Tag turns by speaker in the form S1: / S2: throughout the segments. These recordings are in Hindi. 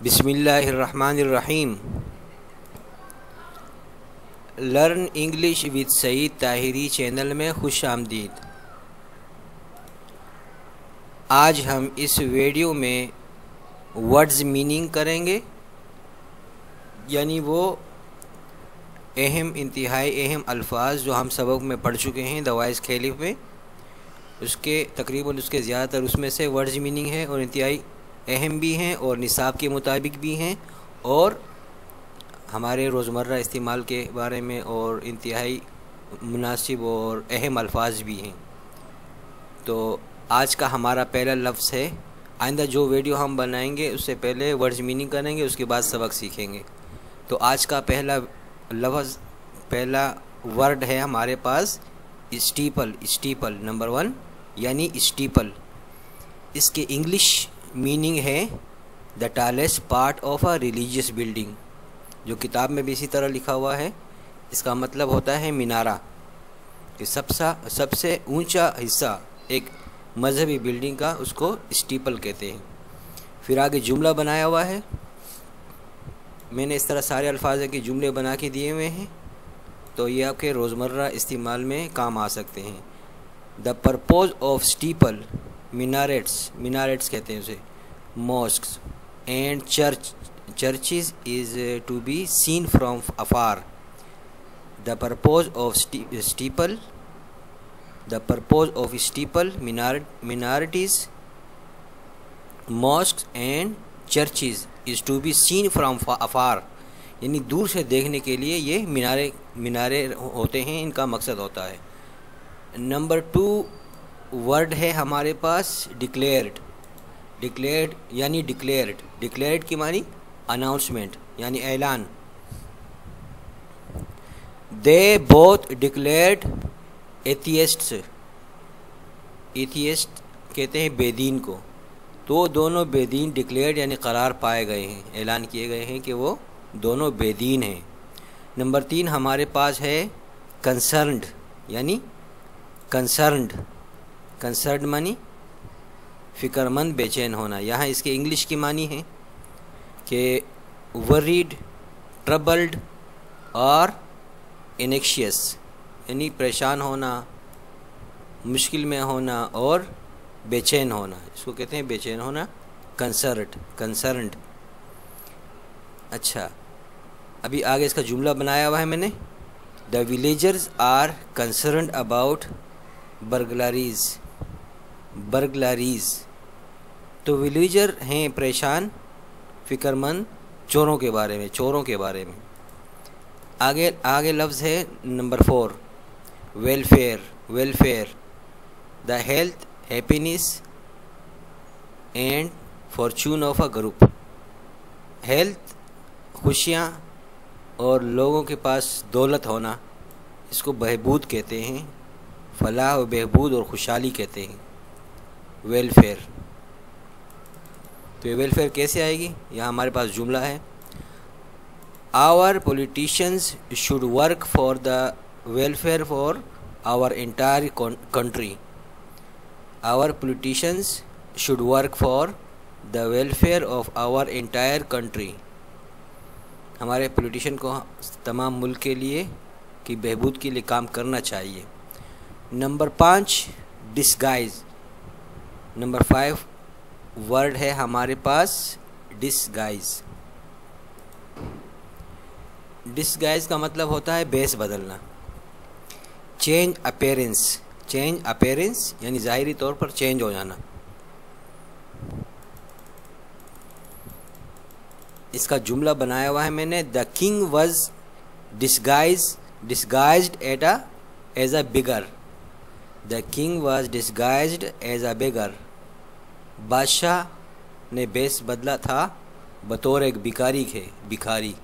S1: बिस्मिल्लाहिर्रहमानिर्रहीम। Learn English with Saeed Tahiri channel में खुश आमदीद। आज हम इस वीडियो में वर्ड्स मीनिंग करेंगे, यानी वो इंतहाई अहम अल्फाज जो हम सबक में पढ़ चुके हैं दवाइस खलीफ में, उसके तकरीबन उसके ज़्यादातर उसमें से वर्ड्स मीनिंग है और इंतहाई अहम भी हैं और निसाब के मुताबिक भी हैं और हमारे रोज़मर्रा इस्तेमाल के बारे में और इंतहाई मुनासिब और अहम अल्फाज भी हैं। तो आज का हमारा पहला लफ्ज़ है। आइंदा जो वीडियो हम बनाएंगे उससे पहले वर्ड्स मीनिंग करेंगे, उसके बाद सबक सीखेंगे। तो आज का पहला लफ्ज़, पहला वर्ड है हमारे पास स्टीपल। स्टीपल नंबर 1 यानी स्टीपल। इसके इंग्लिश मीनिंग है the tallest part of a religious building. जो किताब में भी इसी तरह लिखा हुआ है। इसका मतलब होता है मीनारा, कि सबसे ऊंचा हिस्सा एक मजहबी बिल्डिंग का, उसको स्टीपल कहते हैं। फिर आगे जुमला बनाया हुआ है। मैंने इस तरह सारे अल्फाज के जुमले बना के दिए हुए हैं, तो ये आपके रोज़मर्रा इस्तेमाल में काम आ सकते हैं। The purpose of steeple, minarets कहते हैं उसे, mosques and churches is to be seen from afar. The purpose of steeple, minarets, mosques and churches is to be seen from afar. यानी दूर से देखने के लिए ये मीनारे होते हैं, इनका मकसद होता है। नंबर 2 वर्ड है हमारे पास डिक्लेयर्ड यानी डिक्लेयर्ड की मानी अनाउंसमेंट यानी ऐलान। दे बोथ डिक्लेयर्ड एथियस्ट कहते हैं बेदीन को। तो दोनों बेदीन डिक्लेयर्ड यानी करार पाए गए हैं, ऐलान किए गए हैं कि वो दोनों बेदीन हैं। नंबर 3 हमारे पास है कंसर्न्ड यानी कंसर्न्ड मानी फ़िक्रमंद, बेचैन होना। यहाँ इसके इंग्लिश की मानी है कि वरीड, ट्रबल्ड और एनेक्शियस यानी परेशान होना, मुश्किल में होना और बेचैन होना। इसको कहते हैं बेचैन होना, कंसर्न्ड। अच्छा, अभी आगे इसका जुमला बनाया हुआ है मैंने। The villagers are concerned about burglaries. तो विलेजर हैं परेशान, फ़िक्रमंद चोरों के बारे में। आगे लफ्ज़ है number 4 welfare. The health, happiness and Fortune of a group. Health खुशियाँ और लोगों के पास दौलत होना, इसको बहबूद कहते हैं। फलाह व बहबूद और खुशहाली कहते हैं वेलफेयर। तो ये वेलफेयर कैसे आएगी? यहाँ हमारे पास जुमला है। Our politicians should work for the welfare for our entire country. Our politicians should work for the welfare of our entire country. हमारे पॉलिटिशियन को तमाम मुल्क के लिए की बहबूद के लिए काम करना चाहिए। Number 5 disguise. नंबर 5 वर्ड है हमारे पास डिस्गाइज का मतलब होता है बेस बदलना। चेंज अपीयरेंस यानी ज़ाहिरी तौर पर चेंज हो जाना। इसका जुमला बनाया हुआ है मैंने। The king was disguised as a beggar. The king was disguised as a beggar. बादशाह ने बेस बदला था बतौर एक भिखारी।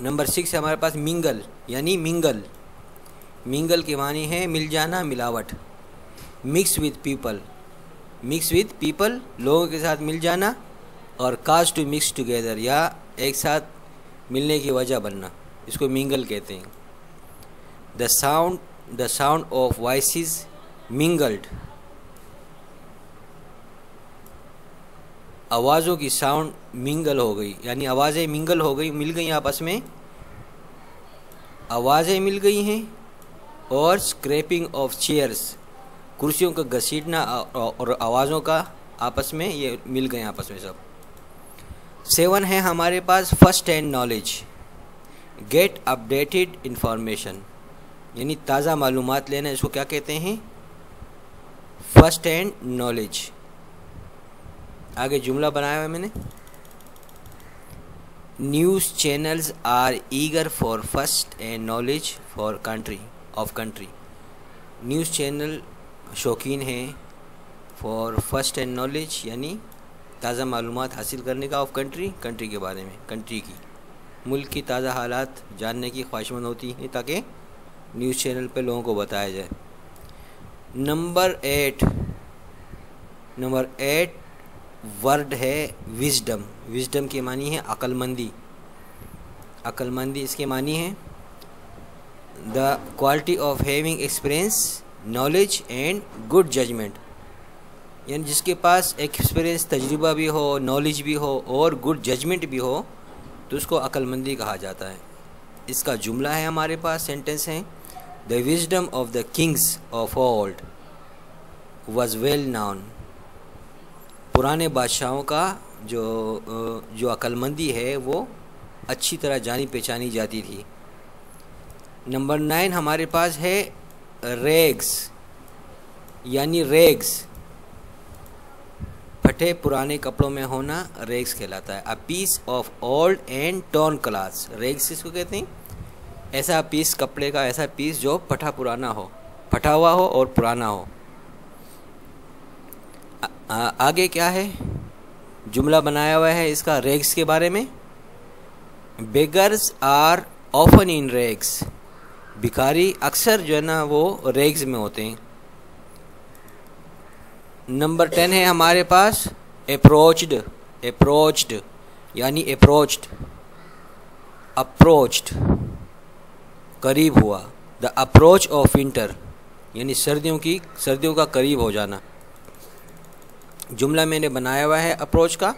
S1: नंबर 6 हमारे पास मिंगल यानी मिंगल की मानी है मिल जाना, मिलावट। मिक्स विद पीपल लोगों के साथ मिल जाना, और काज टू मिक्स टुगेदर या एक साथ मिलने की वजह बनना, इसको मिंगल कहते हैं। The sound of voices mingled. आवाज़ों की साउंड मिंगल हो गई, यानी आवाज़ें मिंगल हो गई, मिल गई आपस में, आवाज़ें मिल गई हैं। और स्क्रैपिंग ऑफ चेयर्स, कुर्सियों का घसीटना और आवाज़ों का आपस में ये मिल गए आपस में सब। 7 है हमारे पास first hand knowledge, get updated information, यानी ताज़ा मालूमात लेना, इसको क्या कहते हैं? First hand knowledge. आगे जुमला बनाया हुआ है मैंने, news channels are eager for first hand knowledge for country of country. News channel शौकीन हैं फॉर फर्स्ट हैंड नॉलेज, यानी ताज़ा मालूमात हासिल करने का, ऑफ कंट्री, कंट्री के बारे में, कंट्री की, मुल्क की ताज़ा हालात जानने की ख्वाहिशमंद होती हैं ताकि न्यूज़ चैनल पे लोगों को बताया जाए। नंबर 8 वर्ड है विजडम। विजडम की मानी है अक्लमंदी। अक्लमंदी इसके मानी है the quality of having experience, knowledge and good judgement, यानी जिसके पास एक्सपीरियंस, तजुर्बा भी हो, नॉलेज भी हो और गुड जजमेंट भी हो, तो उसको अक्लमंदी कहा जाता है। इसका जुमला है हमारे पास, सेंटेंस है, the wisdom of the Kings of old was well known. पुराने बादशाहों का जो अक्लमंदी है वो अच्छी तरह जानी पहचानी जाती थी। नंबर 9 हमारे पास है रेग्स, यानी रेग्स, फटे पुराने कपड़ों में होना रेग्स कहलाता है। A piece of old and torn clothes, rags इसको कहते हैं, ऐसा पीस कपड़े का, ऐसा पीस जो फटा पुराना हो, फटा हुआ हो और पुराना हो। आगे क्या है, जुमला बनाया हुआ है इसका रेग्स के बारे में, बेगर्स आर ऑफन इन रेग्स, भिखारी अक्सर जो है ना वो रेग्स में होते हैं। नंबर 10 है हमारे पास अप्रोच्ड। अप्रोच्ड यानी अप्रोच्ड, अप्रोच्ड करीब हुआ। द अप्रोच ऑफ विंटर यानी सर्दियों का करीब हो जाना। जुमला मैंने बनाया हुआ है अप्रोच का।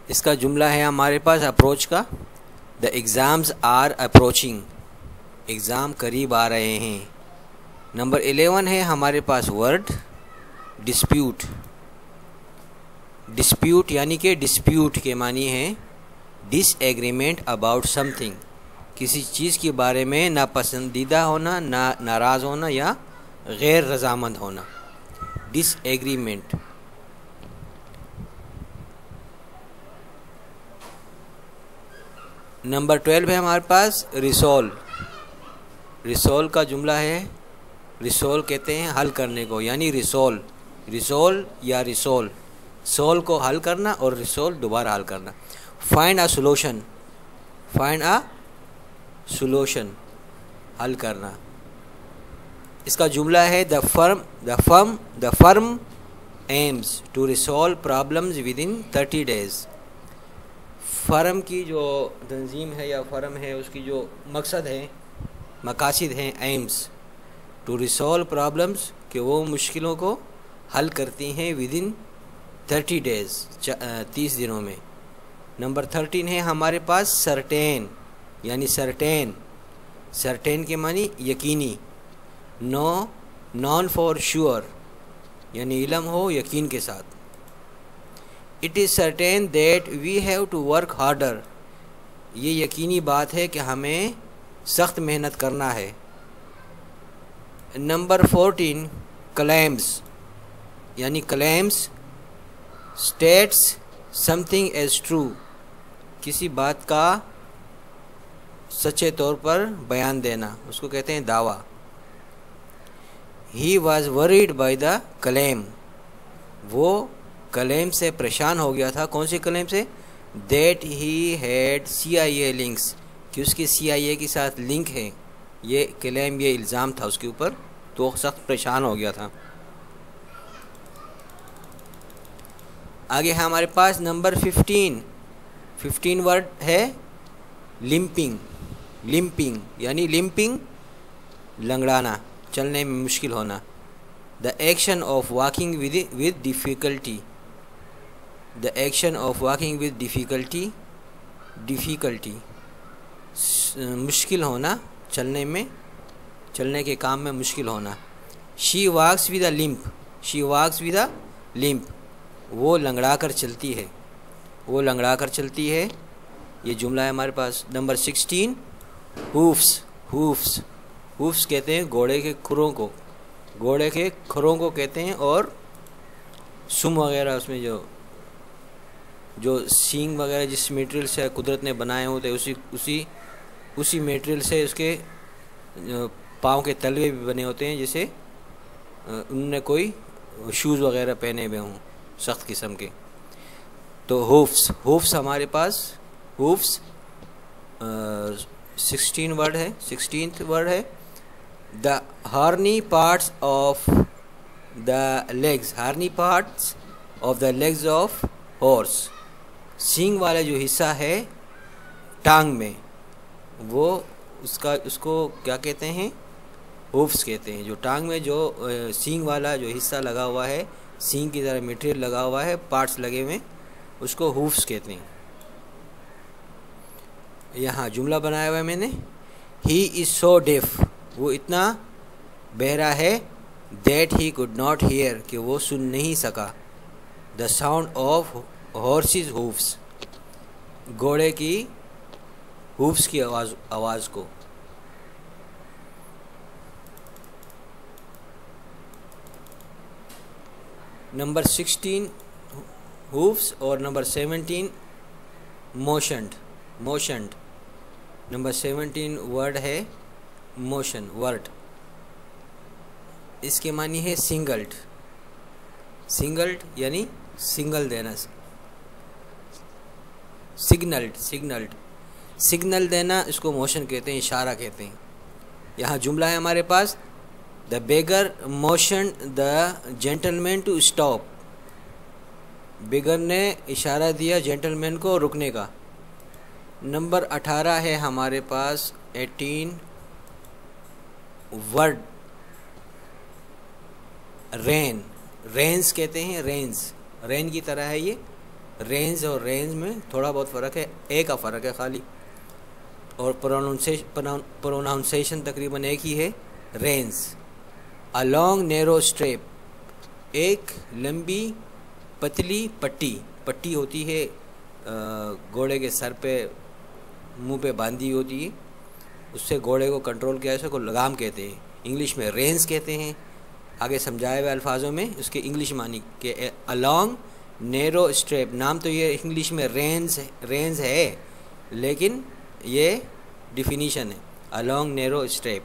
S1: इसका जुमला है हमारे पास अप्रोच का, the exams are approaching, exam करीब आ रहे हैं। नंबर 11 है हमारे पास वर्ड डिस्प्यूट। डिस्प्यूट यानी कि डिस्प्यूट के मानी है डिसएग्रीमेंट अबाउट समथिंग, किसी चीज़ के बारे में नापसंदीदा होना, नाराज़ होना या गैर रजामंद होना, डिसएग्रीमेंट। नंबर 12 है हमारे पास रिसोल्व। रिसोल्व का जुमला है, रिसोल्व कहते हैं हल करने को, यानी रिसोल्व या रिसोल्व, सोल्व को हल करना और रिसोल्व दोबारा हल करना। Find a solution, find a solution हल करना। इसका जुमला है the firm aims to resolve problems within 30 days। Firm की जो तंजीम है या फर्म है उसकी जो मकसद है, मकासद हैं, एम्स टू रिसॉल्व प्रॉब्लम्स, कि वो मुश्किलों को हल करती हैं विद इन 30 days, 30 दिनों में। नंबर 13 है हमारे पास सर्टेन, यानी सर्टेन के मानी यकीनी। नॉन फॉर श्योर यानी इल्म हो यकीन के साथ। It is certain that we have to work harder, ये यकीनी बात है कि हमें सख्त मेहनत करना है। नंबर 14 क्लेम्स, यानी claims states something as true, किसी बात का सच्चे तौर पर बयान देना, उसको कहते हैं दावा। He was worried by the claim, वो क्लेम से परेशान हो गया था। कौन से क्लेम से? That he had CIA links, कि उसके CIA के साथ लिंक है, ये क्लेम, ये इल्ज़ाम था उसके ऊपर, तो सख्त परेशान हो गया था। आगे है हमारे पास नंबर 15 वर्ड है लिम्पिंग यानी लिम्पिंग लंगड़ाना, चलने में मुश्किल होना। The action of walking with difficulty, the action of walking with difficulty, difficulty मुश्किल होना, चलने में, चलने के काम में मुश्किल होना। She walks with a limp, she walks with a limp, वो लंगड़ा कर चलती है, वो लंगड़ा कर चलती है। ये जुमला है हमारे पास। नंबर 16 हूफ्स, हूफ्स, हूफ्स कहते हैं घोड़े के खुरों को, घोड़े के खुरों को कहते हैं। और सुम वगैरह, उसमें जो सींग वगैरह जिस मटेरियल से कुदरत ने बनाए होते उसी मटेरियल से उसके पाँव के तलवे भी बने होते हैं, जैसे उनने कोई शूज़ वगैरह पहने हुए हों सख्त किस्म के। तो हूफ्स, हूफ्स हमारे पास, हूफ्स 16 वर्ड है, 16th वर्ड है। The horny parts of the legs, horny parts of the legs of horse, सींग वाला जो हिस्सा है टांग में, वो उसको क्या कहते हैं? हूफ्स कहते हैं। जो टांग में जो सींग वाला जो हिस्सा लगा हुआ है, सींग की तरह मटेरियल लगा हुआ है, पार्ट्स लगे हुए, उसको हूफ्स कहते हैं। यहाँ जुमला बनाया हुआ है मैंने, ही इज़ सो डेफ, वो इतना बहरा है, that he could not here, कि वो सुन नहीं सका, the sound of horses hoofs, घोड़े की हूफ्स की आवाज़ को। नंबर 16 हूफ्स और नंबर 17 मोशंड, मोशंड। नंबर 17 वर्ड है मोशन वर्ड, इसके मानी है सिंगल्ड, सिंगल्ड यानी सिंगल देना, सिग्नल्ड, सिग्नल्ड, सिग्नल देना, इसको मोशन कहते हैं, इशारा कहते हैं। यहाँ जुमला है हमारे पास, the beggar motion the gentleman to stop, beggar ने इशारा दिया जेंटलमैन को रुकने का। नंबर 18 है हमारे पास 18 वर्ड रेन, रेंस कहते हैं, रेंस, रेन की तरह है ये। रेंज और रेंज में थोड़ा बहुत फ़र्क है, एक का फ़र्क है खाली, और प्रोनाउंसिएशन तकरीबन एक ही है, range. A long narrow strap, एक लंबी पतली पट्टी, पट्टी होती है घोड़े के सर पे, मुंह पे बांधी होती है, उससे घोड़े को कंट्रोल किया, उसको लगाम कहते हैं, इंग्लिश में रेंज कहते हैं। आगे समझाए हुए अल्फाजों में उसके इंग्लिश मानी कि अ लॉन्ग नैरो स्ट्रेप, नाम तो ये इंग्लिश में रेंज, रेंज है, लेकिन ये डिफिनीशन है, a long narrow strap.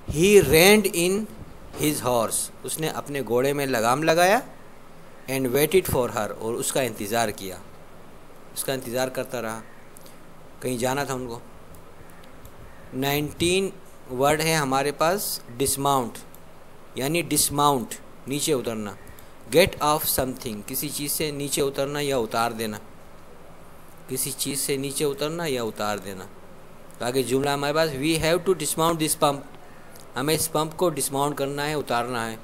S1: He reined in his horse, उसने अपने घोड़े में लगाम लगाया, एंड वेटिड फॉर हर, और उसका इंतज़ार किया, उसका इंतज़ार करता रहा, कहीं जाना था उनको। 19 वर्ड है हमारे पास डिसमाउंट, यानी डिसमाउंट, नीचे उतरना। गेट ऑफ समथिंग, किसी चीज़ से नीचे उतरना या उतार देना, किसी चीज़ से नीचे उतरना या उतार देना। तो आगे जुमला हमारे पास, we have to dismount this pump, हमें इस पंप को डिसमाउंट करना है, उतारना है।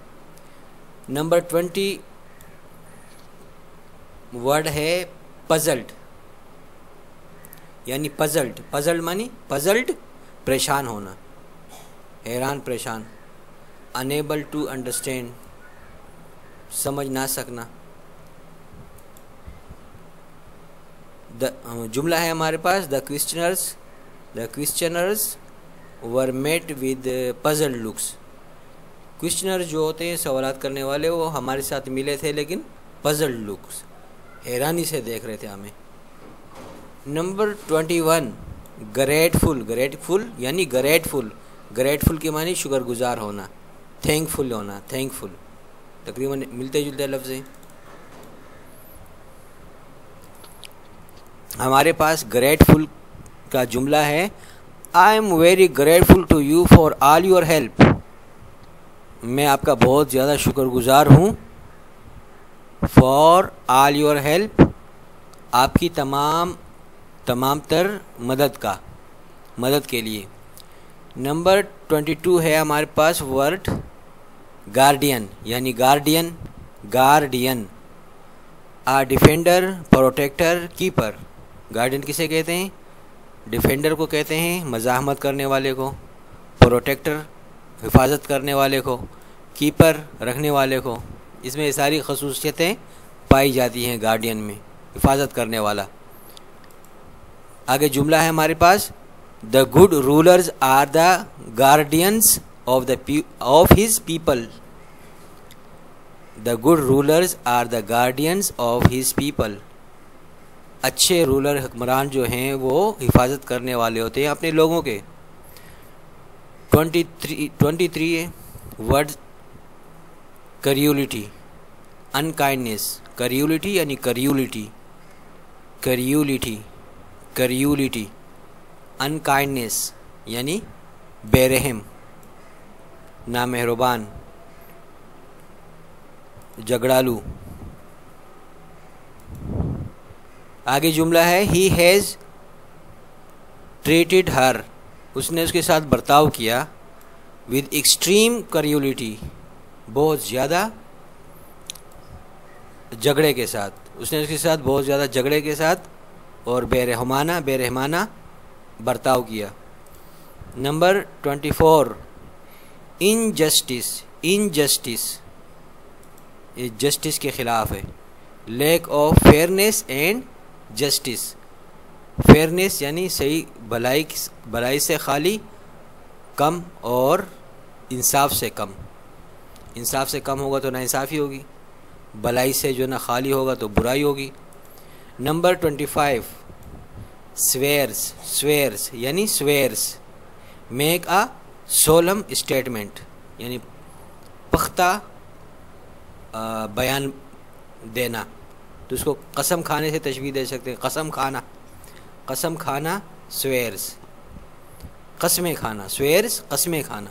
S1: नंबर 20 वर्ड है पजल्ड, यानी पजल्ड, पजल्ड मानी पजल्ड परेशान होना, हैरान परेशान। अनेबल टू अंडरस्टैंड, समझ ना सकना। जुमला है हमारे पास, the questioners were met with puzzled looks, questioner जो होते हैं सवालात करने वाले, वो हमारे साथ मिले थे लेकिन पजल्ड लुक्स, हैरानी से देख रहे थे हमें। नंबर 21 ग्रेटफुल, ग्रेटफुल यानी ग्रेटफुल, ग्रेटफुल के मानी शुक्रगुजार होना, थैंकफुल होना, थैंकफुल, तकरीबन मिलते जुलते लफ्ज़ हैं। हमारे पास ग्रेटफुल का जुमला है, I am very grateful to you for all your help, मैं आपका बहुत ज़्यादा शुक्रगुजार हूँ, फॉर ऑल योर हेल्प, आपकी तमाम तर मदद के लिए। नंबर 22 है हमारे पास वर्ड गार्डियन यानी गार्डियन, गार्डियन। आ डिफेंडर, प्रोटेक्टर, कीपर। गार्डियन किसे कहते हैं? डिफेंडर को कहते हैं मज़ाहमत करने वाले को, प्रोटेक्टर हिफाजत करने वाले को, कीपर रखने वाले को। इसमें ये सारी खसूसियतें पाई जाती हैं गार्डियन में, हिफाजत करने वाला। आगे जुमला है हमारे पास, the good rulers are the guardians of his people. The good rulers are the guardians of his people. अच्छे रूलर, हुक्मरान जो हैं वो हिफाजत करने वाले होते हैं अपने लोगों के। 23 वर्ड करियुलिटी, अनकाइंडनेस। करियुलिटी यानी करियुलिटी, करियुलिटी, करियुलिटी। अनकाइंडनेस यानी बेरहम, नामेहरबान, झगड़ालू। आगे जुमला है, ही हैज़ ट्रीटेड हर। उसने उसके साथ बर्ताव किया, विद एक्सट्रीम करियुलिटी, बहुत ज़्यादा झगड़े के साथ। उसने उसके साथ बहुत ज़्यादा झगड़े के साथ और बेरहमाना बर्ताव किया। Number 24 injustice. इनजस्टिस ये जस्टिस के ख़िलाफ़ है। Lack of fairness and justice. Fairness यानी सही, भलाई से खाली, कम, और इंसाफ से कम। इंसाफ से कम होगा तो नाइंसाफ़ी होगी, भलाई से जो ना खाली होगा तो बुराई होगी। Number 25 swears. स्वेयर्स यानी स्वेयर्स, मेक अ सोलम स्टेटमेंट यानी पुख्ता बयान देना। तो उसको कसम खाने से तशबीह दे सकते हैं, कसम खाना, कसम खाना, स्वेयर्स, कस्में खाना, स्वेयर्स कस्में खाना।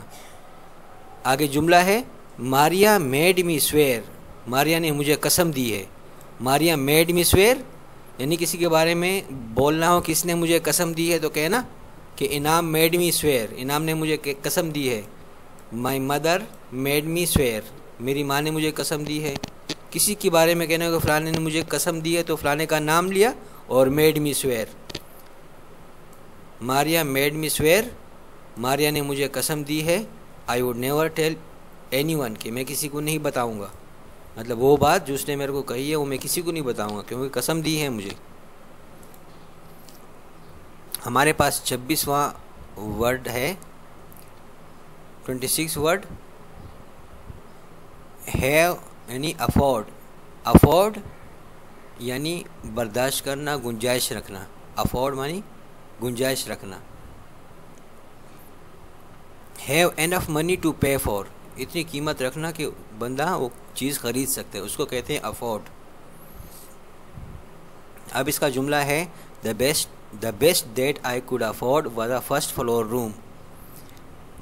S1: आगे जुमला है, Maria made me swear. Maria ने मुझे कसम दी है। मारिया मेड मी स्वेयर यानी किसी के बारे में बोलना हो, किसने मुझे कसम दी है, तो कहना कि इनाम मेड मी स्वेयर, इनाम ने मुझे कसम दी है। My mother made me swear, मेरी माँ ने मुझे कसम दी है। किसी के बारे में कहना कि फ़लाने ने मुझे कसम दी है, तो फ़लाने का नाम लिया और made me swear. Maria made me swear, Maria ने मुझे कसम दी है। I would never tell anyone, कि मैं किसी को नहीं बताऊंगा। मतलब वो बात जो उसने मेरे को कही है वो मैं किसी को नहीं बताऊंगा, क्योंकि कसम दी है मुझे। हमारे पास 26वां वर्ड है, 26 वर्ड, हैव यानी अफोर्ड। अफोर्ड यानी बर्दाश्त करना, गुंजाइश रखना। अफोर्ड मानी गुंजाइश रखना। हैव एनफ मनी टू पे फॉर, इतनी कीमत रखना कि बंदा वो चीज़ ख़रीद सकते हैं, उसको कहते हैं अफोर्ड। अब इसका जुमला है, the best that I could afford was a first floor room.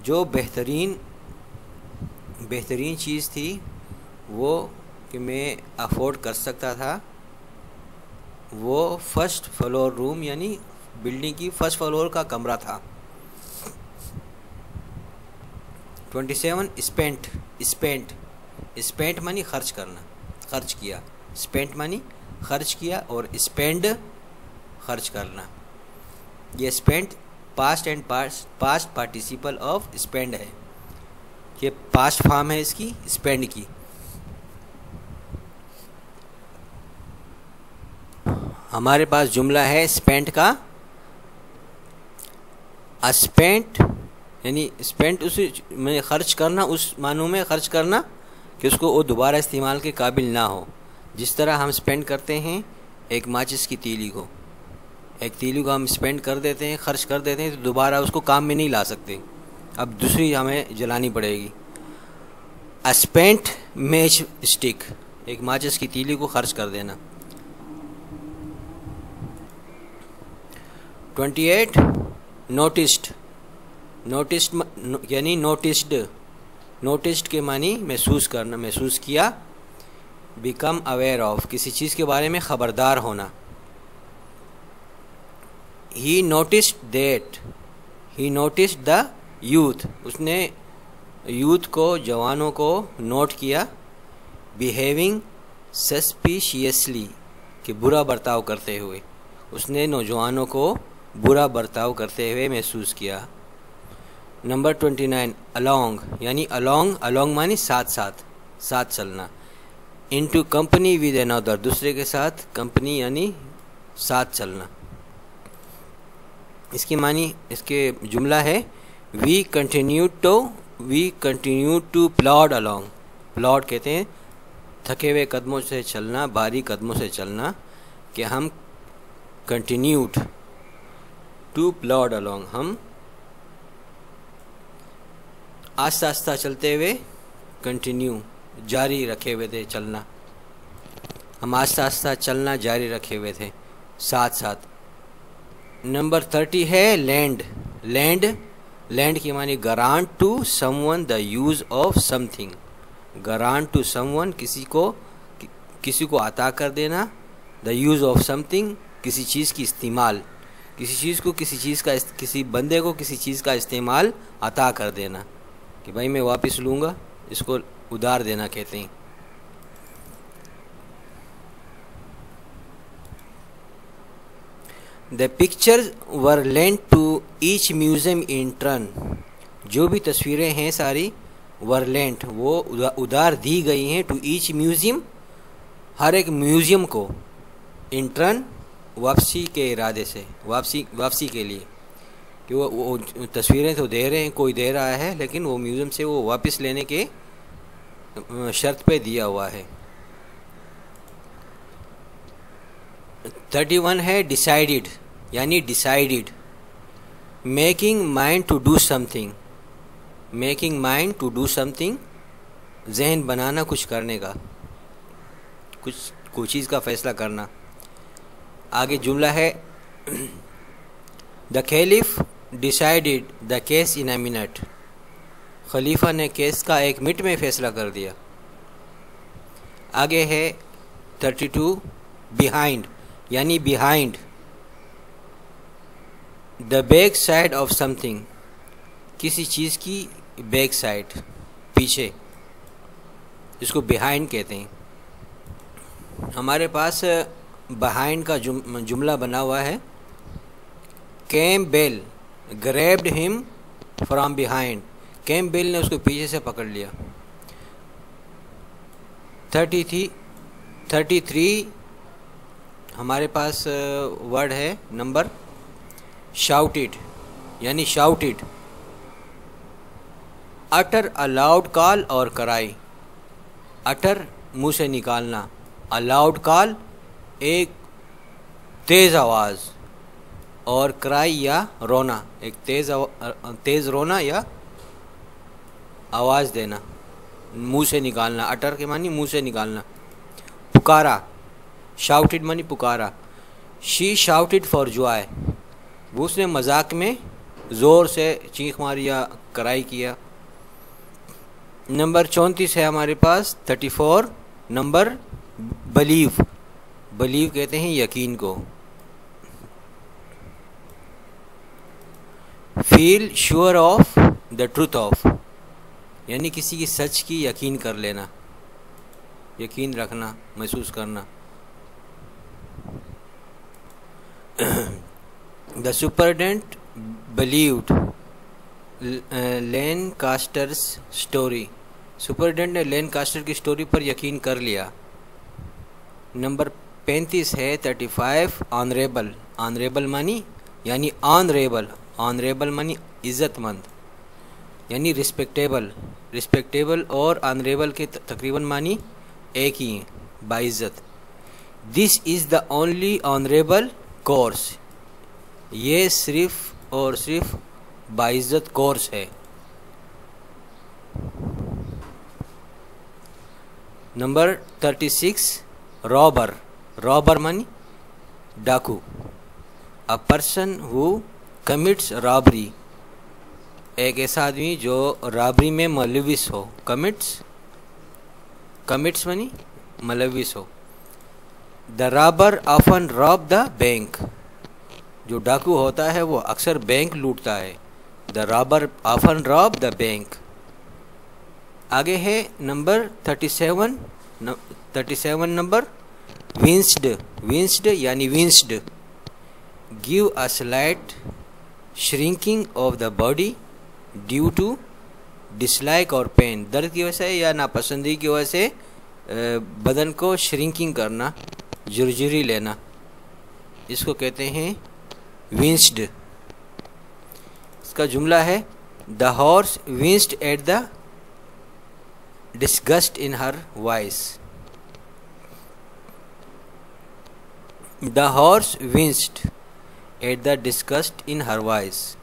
S1: जो बेहतरीन चीज़ थी वो कि मैं अफोर्ड कर सकता था, वो फर्स्ट फ्लोर रूम यानी बिल्डिंग की फर्स्ट फ्लोर का कमरा था। 27 स्पेंट। स्पेंट, स्पेंट मानी खर्च करना, खर्च किया। स्पेंट मानी खर्च किया, और स्पेंड खर्च करना। ये spent past participle of spend है। ये पास्ट फॉर्म है इसकी, स्पेंड की। हमारे पास जुमला है स्पेंट का। स्पेंट यानी स्पेंट उसे में ख़र्च करना, उस मानों में ख़र्च करना कि उसको वो दोबारा इस्तेमाल के काबिल ना हो। जिस तरह हम स्पेंड करते हैं एक माचिस की तीली को, एक तीली को हम स्पेंड कर देते हैं, ख़र्च कर देते हैं, तो दोबारा उसको काम में नहीं ला सकते, अब दूसरी हमें जलानी पड़ेगी। अ स्पेंट मैच स्टिक, एक माचिस की तीली को खर्च कर देना। 28 नोटिस्ड। नोटिस्ड यानी नोटिस्ड के मानी महसूस करना, महसूस किया। बिकम अवेयर ऑफ, किसी चीज़ के बारे में ख़बरदार होना। ही नोटिस्ड द यूथ, उसने यूथ को, जवानों को नोट किया, बिहेविंग सस्पिशियसली कि बुरा बर्ताव करते हुए, उसने नौजवानों को बुरा बर्ताव करते हुए महसूस किया। नंबर 29 अलोंग, यानी अलोंग, अलोंग मानी साथ साथ, साथ चलना। इनटू कंपनी विद अनदर, दूसरे के साथ, कंपनी यानी साथ चलना। इसकी मानी, इसके जुमला है we continue to plod along. Plod कहते हैं थके हुए कदमों से चलना, भारी कदमों से चलना, कि हम कंटिन्यूड टू प्लॉड अलोंग, हम आस्ता आस्ता चलते हुए, कंटिन्यू जारी रखे हुए थे चलना, हम आस्ता आस्ता चलना जारी रखे हुए थे साथ साथ। नंबर 30 है लैंड। लैंड की मानी grant to someone the use of something. Grant to someone, किसी को अता कर देना, द यूज़ ऑफ समथिंग, किसी चीज़ की इस्तेमाल, किसी बंदे को किसी चीज़ का इस्तेमाल अता कर देना, कि भाई मैं वापस लूँगा, इसको उधार देना कहते हैं। The pictures were lent to each museum in turn. जो भी तस्वीरें हैं सारी, वर लेंट, वो उधार दी गई हैं, टू ईच म्यूज़ियम, हर एक म्यूज़ियम को, इन टर्न वापसी के इरादे से, वापसी के लिए, कि वो तस्वीरें तो दे रहे हैं, कोई दे रहा है, लेकिन वो म्यूज़ियम से वो वापस लेने के शर्त पे दिया हुआ है। 31 है डिसाइडेड, यानी decided, making mind to do something. Making mind to do something, जहन बनाना कुछ करने का, कोई चीज़ का फैसला करना। आगे जुमला है the caliph decided the case in a minute. खलीफा ने केस का 1 मिनट में फैसला कर दिया। आगे है 32 बिहाइंड, यानी behind, the back side of something, किसी चीज़ की बैक साइड, पीछे, इसको बिहाइंड कहते हैं। हमारे पास बिहाइंड का जुमला बना हुआ है, Campbell grabbed him from behind. Campbell ने उसको पीछे से पकड़ लिया। 33 हमारे पास वर्ड है नंबर शाउटेड, यानी shouted, utter a loud call और कराई। अटर मुंह से निकालना, अ लाउड कॉल एक तेज़ आवाज़, और क्राई या रोना, एक तेज़ रोना या आवाज़ देना, मुंह से निकालना। अटर के मानी मुंह से निकालना। पुकारा, शाउटेड मानी पुकारा। शी शाउटेड फॉर जॉय, वो उसने मजाक में ज़ोर से चीख मारी या कराई किया। नंबर 34 है हमारे पास 34 नंबर बिलीव। बिलीव कहते हैं यकीन को। Feel sure of the truth of, यानी किसी की सच की यकीन कर लेना, यकीन रखना, महसूस करना। The superintendent believed Lancaster's story. Superintendent ने लैनकास्टर की स्टोरी पर यकीन कर लिया। नंबर 35 है 35 ऑनरेबल। ऑनरेबल मानी यानी ऑनरेबल, ऑनरेबल मानी इज़्ज़तमंद, यानी रिस्पेक्टेबल। रिस्पेक्टेबल और ऑनरेबल के तकरीबन मानी एक ही हैं, बाइज़्ज़त। This is the only honourable course, ये सिर्फ और सिर्फ बाइज़्ज़त कोर्स है। Number 36 robber. रॉबर मानी डाकू। A person who commits robbery, एक ऐसा आदमी जो रॉबरी में मुलविस हो। कमिट्स मानी मुलविस हो। The robber often rob the bank, जो डाकू होता है वो अक्सर बैंक लूटता है। The robber often rob the bank. आगे है नंबर 37 नंबर विंस्ड यानी winced, give a slight shrinking of the body due to dislike और पेन, दर्द की वजह से या नापसंदी की वजह से बदन को श्रिंकिंग करना, झुरझुरी लेना, इसको कहते हैं विंस्ड। इसका जुमला है the horse winced at the disgust in her voice. The horse winced at the disgust in her voice.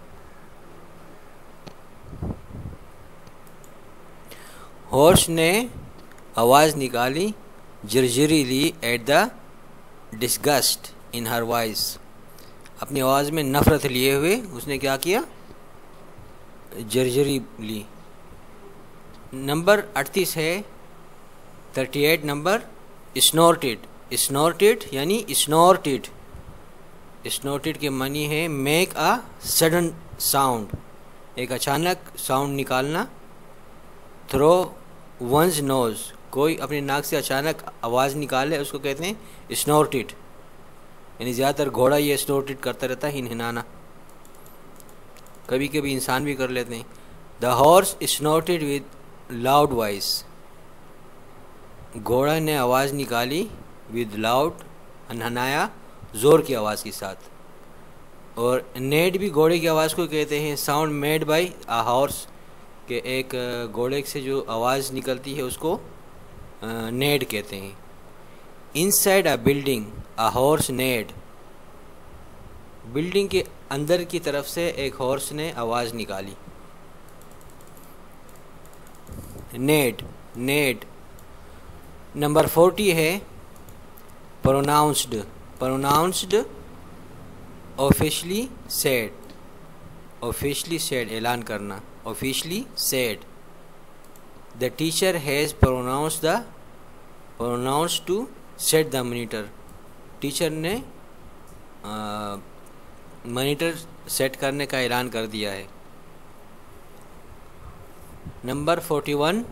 S1: Horse ने आवाज़ निकाली, झुरझुरी ली, at the disgust in her voice, अपनी आवाज़ में नफ़रत लिए हुए उसने क्या किया, झुरझुरी ली। नंबर 38 है 38 नंबर स्नॉर्टेड यानी स्नॉर्टेड। स्नॉर्टेड के मानी है मेक अ सडन साउंड, एक अचानक साउंड निकालना। थ्रो वंस नोज, कोई अपने नाक से अचानक आवाज़ निकाले उसको कहते हैं स्नॉर्टेड, यानी ज़्यादातर घोड़ा ये स्नॉर्टेड करता रहता है, हिनहिनाना, कभी कभी इंसान भी कर लेते हैं। The horse snorted with loud voice, घोड़ा ने आवाज़ निकाली विद लाउड, हनहनाया, ज़ोर की आवाज़ के साथ। और नेड भी घोड़े की आवाज़ को कहते हैं, sound made by a horse, के एक घोड़े से जो आवाज़ निकलती है उसको नेड कहते हैं। Inside a building a horse neighed, building के अंदर की तरफ से एक हॉर्स ने आवाज़ निकाली। नेड नंबर 40 है प्रोनाउंस्ड ऑफिशियली सेड, ऐलान करना, officially said. The teacher has pronounced to set the monitor, टीचर ने मॉनिटर सेट करने का ऐलान कर दिया है। नंबर 41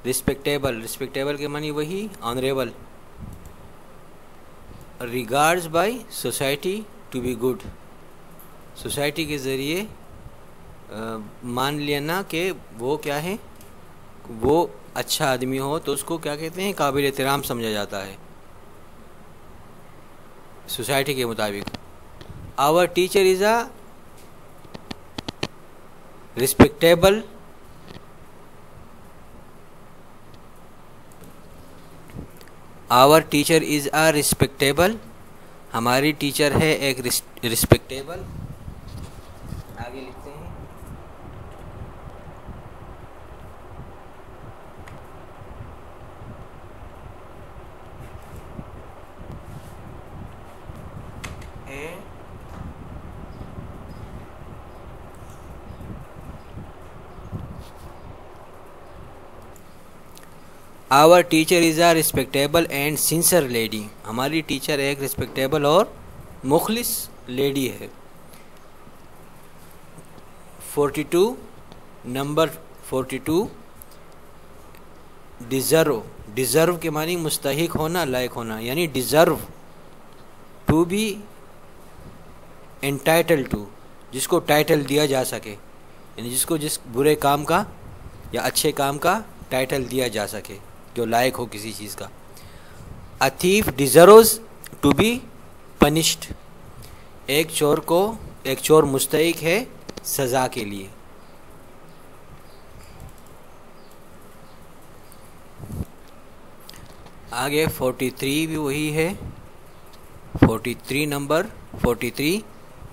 S1: रिस्पेक्टेबल के मानी वही honourable, regards by society to be good, society के ज़रिए मान लेना कि वो क्या है, वो अच्छा आदमी हो तो उसको क्या कहते हैं, काबिल एहतराम समझा जाता है सोसाइटी के मुताबिक। Our teacher is a respectable, our teacher is a respectable, हमारी टीचर है एक रिस्पेक्टेबल। आगे लिखते हैं our teacher is a respectable and sincere lady, हमारी टीचर एक रिस्पेक्टेबल और मुखलिस लेडी है। 42 नंबर 42 डिज़र्व के मानी मुस्तहिक होना, लायक होना, यानी deserve to be entitled to, जिसको टाइटल दिया जा सके, यानी जिसको जिस बुरे काम का या अच्छे काम का टाइटल दिया जा सके, जो लायक हो किसी चीज़ का। A thief deserves to be punished, एक चोर मुस्तहिक है सज़ा के लिए। आगे 43 भी वही है, 43 नंबर 43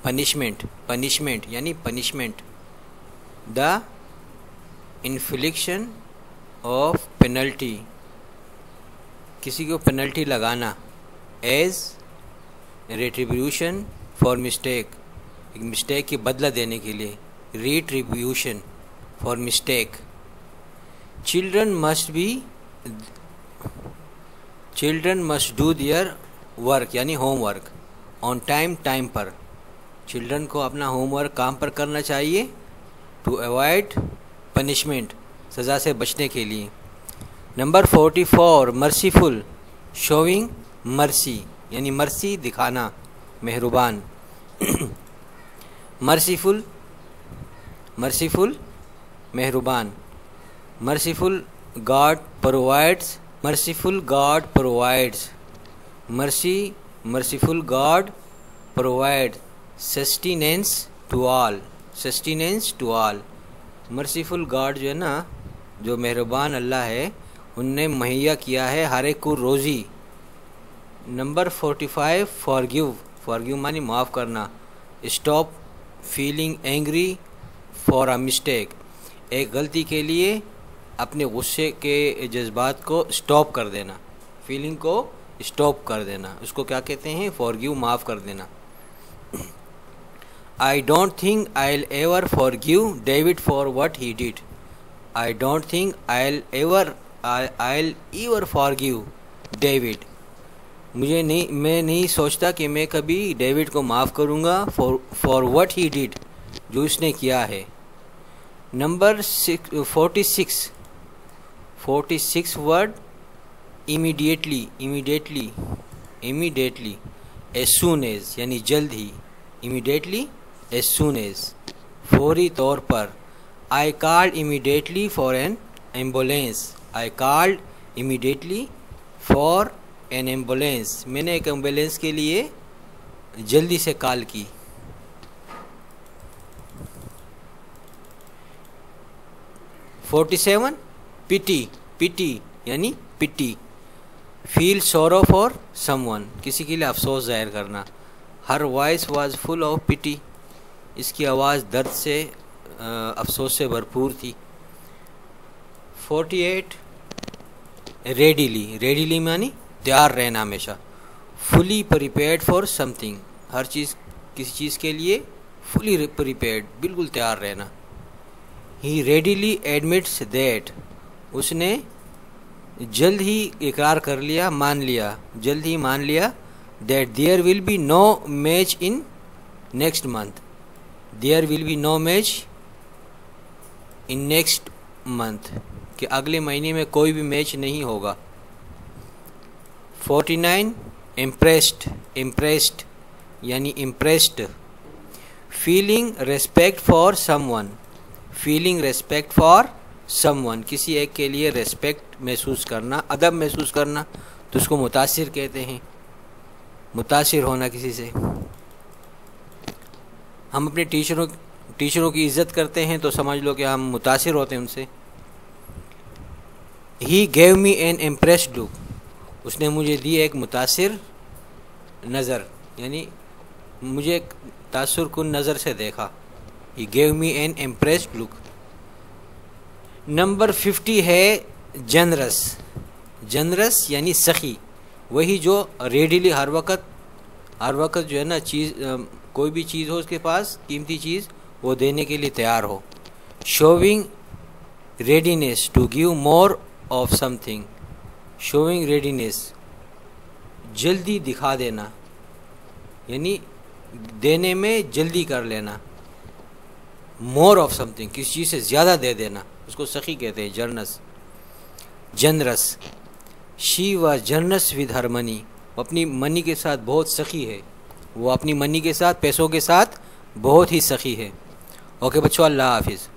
S1: पनिशमेंट यानी पनिशमेंट, द इन्फ्लिक्शन ऑफ पेनल्टी, किसी को पेनल्टी लगाना, एज रेट्रीब्यूशन फॉर मिस्टेक, एक मिस्टेक की बदला देने के लिए, retribution for mistake. Children must do their work यानी होमवर्क ऑन टाइम पर, चिल्ड्रन को अपना होमवर्क काम पर करना चाहिए। टू अवॉइड पनिशमेंट, सज़ा से बचने के लिए। नंबर 44 मर्सीफुल, शोइंग मर्सी यानी मर्सी दिखाना, मेहरबान। मर्सीफुल, मर्सीफुल मेहरबान। Merciful God provides, merciful God provides, mercy merciful God provide sustenance to all, sustenance to all. Merciful God जो है ना, जो मेहरबान अल्लाह है, उनने मुहैया किया है हर एक को रोज़ी। नंबर 45 फॉरगिव, फॉरगिव मानी माफ़ करना। Stop feeling angry for a mistake, एक गलती के लिए अपने गुस्से के जज्बात को स्टॉप कर देना, फीलिंग को स्टॉप कर देना, उसको क्या कहते हैं? फॉरगिव, माफ़ कर देना। I don't think I'll ever forgive David for what he did. I don't think I'll ever forgive David. मैं नहीं सोचता कि मैं कभी डेविड को माफ़ करूँगा for what he did, जो उसने किया है। Number 46 word immediately, immediately, immediately, as soon as यानी जल्द ही, immediately as soon as, फौरी तौर पर। I called immediately for an ambulance, I called immediately for an ambulance, मैंने एक एम्बुलेंस के लिए जल्दी से कॉल की। 47 पिटी, पिटी यानी pity, feel sorrow for someone, किसी के लिए अफसोस जाहिर करना। Her voice was full of pity, इसकी आवाज़ दर्द से अफसोस से भरपूर थी। 48 रेडीली, रेडीली मानी तैयार रहना हमेशा। फुली प्रिपेयर्ड फॉर समथिंग, हर चीज़, किसी चीज़ के लिए फुली प्रिपेयर्ड, बिल्कुल तैयार रहना। ही रेडीली एडमिट्स दैट, उसने जल्द ही इकरार कर लिया, मान लिया, जल्द ही मान लिया। That there will be no match in next month, there will be no match in next month, कि अगले महीने में कोई भी मैच नहीं होगा। 49 इम्प्रेस्ड, इम्प्रेस्ड यानी impressed. Feeling respect for someone, feeling respect for someone, किसी एक के लिए रेस्पेक्ट महसूस करना, अदब महसूस करना, तो उसको मुतासिर कहते हैं। मुतासिर होना किसी से। हम अपने टीचरों की इज़्ज़त करते हैं तो समझ लो कि हम मुतासिर होते हैं उनसे। He gave me an impressed look, उसने मुझे दी एक मुतासिर नज़र, यानी मुझे तासुर कुन नज़र से देखा। He gave me an impressed look. Number 50 है जनरस, जनरस यानी सखी, वही जो रेडीली हर वक्त जो है ना चीज़, कोई भी चीज़ हो उसके पास, कीमती चीज़, वो देने के लिए तैयार हो। Showing readiness to give more of something, showing readiness जल्दी दिखा देना, यानी देने में जल्दी कर लेना। मोर ऑफ समथिंग, किसी चीज़ से ज़्यादा दे देना, उसको सखी कहते हैं, generous, generous. She was generous with her money, अपनी मनी के साथ बहुत सखी है, वो अपनी मनी के साथ, पैसों के साथ बहुत ही सखी है। ओके बच्चों, अल्लाह हाफिज़।